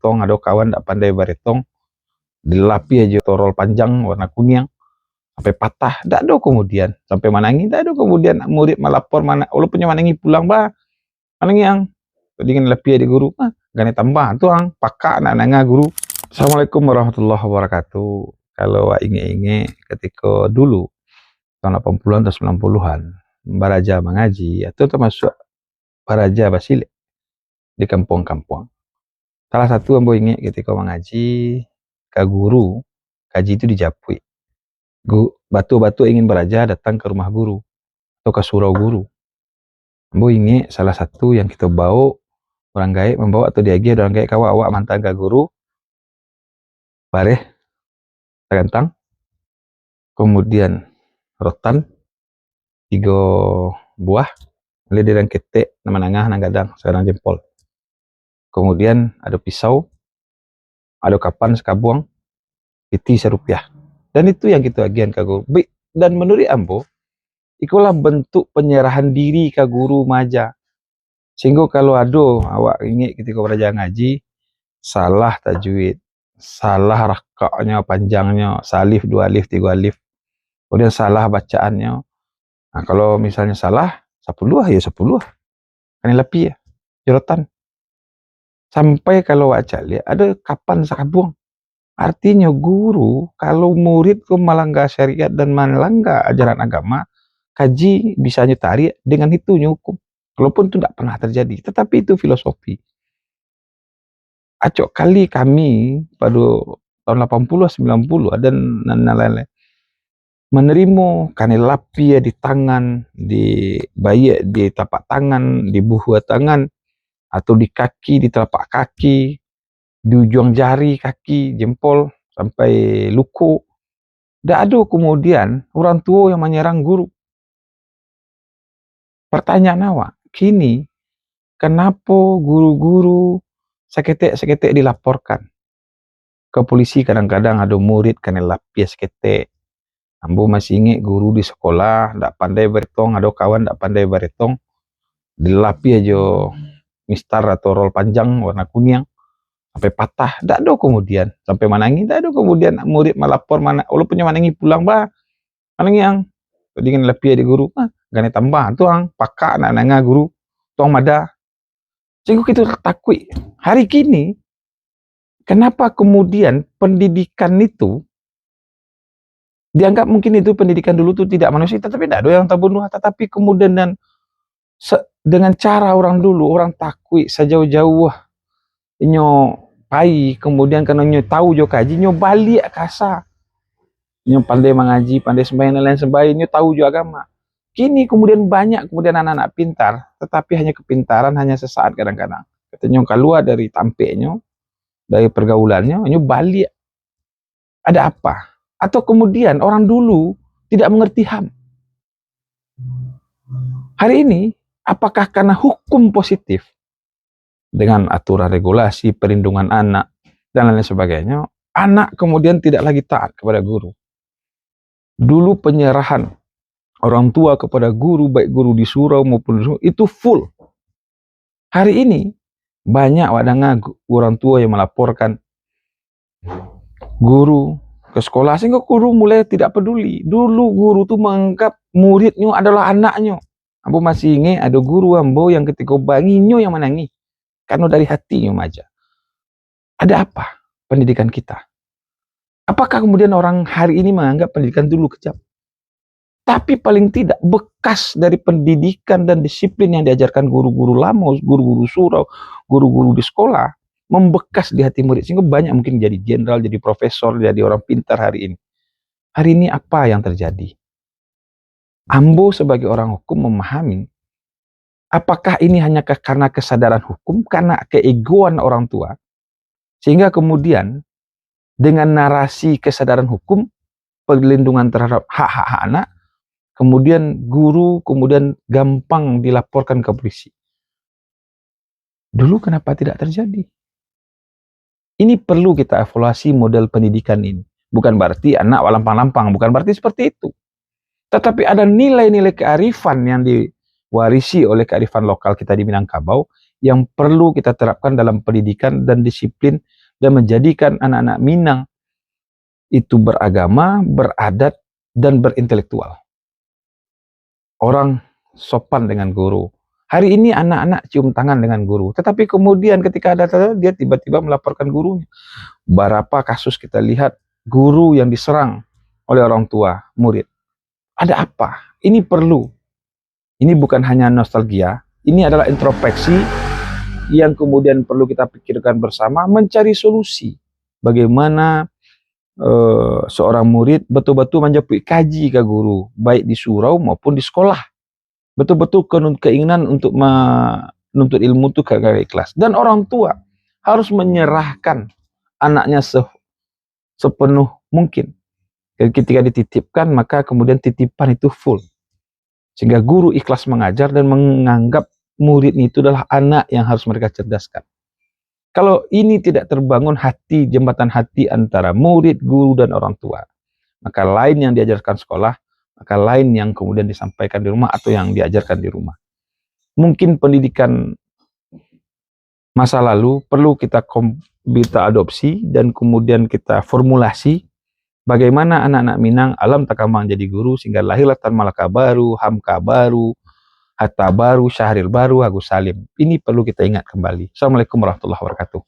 baretong, ada kawan tak pandai baretong, dilapi aja torol panjang warna kuning sampai patah, tak ada kemudian sampai manangi, tak ada kemudian murid melapor mana, walaupun manangi pulang bah, manangi yang dengan lebih di guru, gane tambah tu ang pakak nak nanga guru. Assalamualaikum warahmatullahi wabarakatuh. Kalau inge-inge ketika dulu tahun 80-an atau 90-an baraja mengaji, itu termasuk baraja basilik di kampung-kampung. Salah satu ambo inge ketika mengaji ke guru, kaji itu dijapui. Batu-batu ingin beraja datang ke rumah guru atau ke surau guru. Ambo inge salah satu yang kita bawa orang gaek membawa atau diagi orang gaek kawa awak mantan ke guru bareh tagantang, kemudian rotan 3 buah, mulai dari ketek nama nangah nang gadang sekarang jempol, kemudian ada pisau, ada kapan sekabuang, piti serupiah, dan itu yang kita agian ke guru. Dan menurut ambo itulah bentuk penyerahan diri ke guru maja. Sehingga kalau ada awak ingat ketika belajar ngaji salah tajwid, salah rakaknya, panjangnya, salif, 2 alif, 3 alif, kemudian salah bacaannya. Nah, kalau misalnya salah 10 ya 10 kan lebih ya jerotan. Sampai kalau awak lihat ada kapan sakabuang. Artinya guru kalau murid ke melanggar syariat dan melanggar ajaran agama, kaji bisa nyetari dengan itu hukum. Walaupun itu tidak pernah terjadi, tetapi itu filosofi. Acok kali kami pada tahun 80 90 dan lain-lain menerima kanelapi di tangan, di bayi, di telapak tangan, di buah tangan, atau di kaki, di telapak kaki, di ujung jari kaki, jempol sampai luku. Tidak ada kemudian orang tua yang menyerang guru. Pertanyaan awak, kini kenapa guru-guru seketek-seketek dilaporkan ke polisi? Kadang-kadang ada murid kena lapis seketek. Ambo masih ingat guru di sekolah tak pandai beretong, ada kawan tak pandai beretong, dilapi aja mistar atau rol panjang warna kuning sampai patah, tak ada kemudian sampai manangi, tak ada kemudian murid melapor mana, walaupun manangi pulang bah, manangi yang dengan lebih di guru, gane tambah tu ang pakak nak nanga guru tong mada. Sehingga kita takut hari kini kenapa kemudian pendidikan itu dianggap mungkin itu pendidikan dulu tuh tidak manusia, tetapi tidak ada yang terbunuh, tetapi kemudian dengan cara orang dulu orang takut sejauh-jauh nyo pai, kemudian karena nyo tahu jo kaji nyo balik kasa, nyo pandai mengaji, pandai sembahyang dan lain sebagainya, nyo tahu jo agama. Kini kemudian banyak kemudian anak-anak pintar, tetapi hanya kepintaran hanya sesaat kadang-kadang. Katanya keluar dari tampeknya, dari pergaulannya, nyo balik. Ada apa? Atau kemudian orang dulu tidak mengerti HAM. Hari ini, apakah karena hukum positif dengan aturan regulasi, perlindungan anak, dan lain sebagainya, anak kemudian tidak lagi taat kepada guru. Dulu penyerahan orang tua kepada guru, baik guru di surau maupun di surau, itu full. Hari ini, banyak wadangnya orang tua yang melaporkan guru ke sekolah, sehingga guru mulai tidak peduli. Dulu guru tuh menganggap muridnya adalah anaknya. Ambo masih ingat ada guru ambo yang ketika banginyo yang menangis karena dari hatinya maja. Ada apa pendidikan kita? Apakah kemudian orang hari ini menganggap pendidikan dulu kejam? Tapi paling tidak bekas dari pendidikan dan disiplin yang diajarkan guru-guru lama, guru-guru surau, guru-guru di sekolah, membekas di hati murid, sehingga banyak mungkin jadi jenderal, jadi profesor, jadi orang pintar hari ini. Hari ini apa yang terjadi? Ambo sebagai orang hukum memahami, apakah ini hanya karena kesadaran hukum, karena keegoan orang tua, sehingga kemudian dengan narasi kesadaran hukum, perlindungan terhadap hak-hak anak, kemudian guru kemudian gampang dilaporkan ke polisi. Dulu kenapa tidak terjadi? Ini perlu kita evaluasi model pendidikan ini. Bukan berarti anak lampang-lampang, bukan berarti seperti itu. Tetapi ada nilai-nilai kearifan yang diwarisi oleh kearifan lokal kita di Minangkabau yang perlu kita terapkan dalam pendidikan dan disiplin dan menjadikan anak-anak Minang itu beragama, beradat, dan berintelektual. Orang sopan dengan guru. Hari ini anak-anak cium tangan dengan guru, tetapi kemudian ketika ada dia tiba-tiba melaporkan gurunya. Berapa kasus kita lihat guru yang diserang oleh orang tua murid. Ada apa? Ini perlu. Ini bukan hanya nostalgia, ini adalah introspeksi yang kemudian perlu kita pikirkan bersama, mencari solusi. Bagaimana seorang murid betul-betul menjadi kaji ke guru, baik di surau maupun di sekolah. Betul-betul keinginan untuk menuntut ilmu itu karena ikhlas. Dan orang tua harus menyerahkan anaknya sepenuh mungkin. Ketika dititipkan, maka kemudian titipan itu full. Sehingga guru ikhlas mengajar dan menganggap murid itu adalah anak yang harus mereka cerdaskan. Kalau ini tidak terbangun jembatan hati antara murid, guru, dan orang tua, maka lain yang diajarkan sekolah, maka lain yang kemudian disampaikan di rumah atau yang diajarkan di rumah. Mungkin pendidikan masa lalu perlu kita adopsi dan kemudian kita formulasi bagaimana anak-anak Minang alam takamang jadi guru sehingga lahirlah Tan Malaka baru, Hamka baru, Hatta baru, Syahrir baru, Agus Salim. Ini perlu kita ingat kembali. Assalamualaikum warahmatullahi wabarakatuh.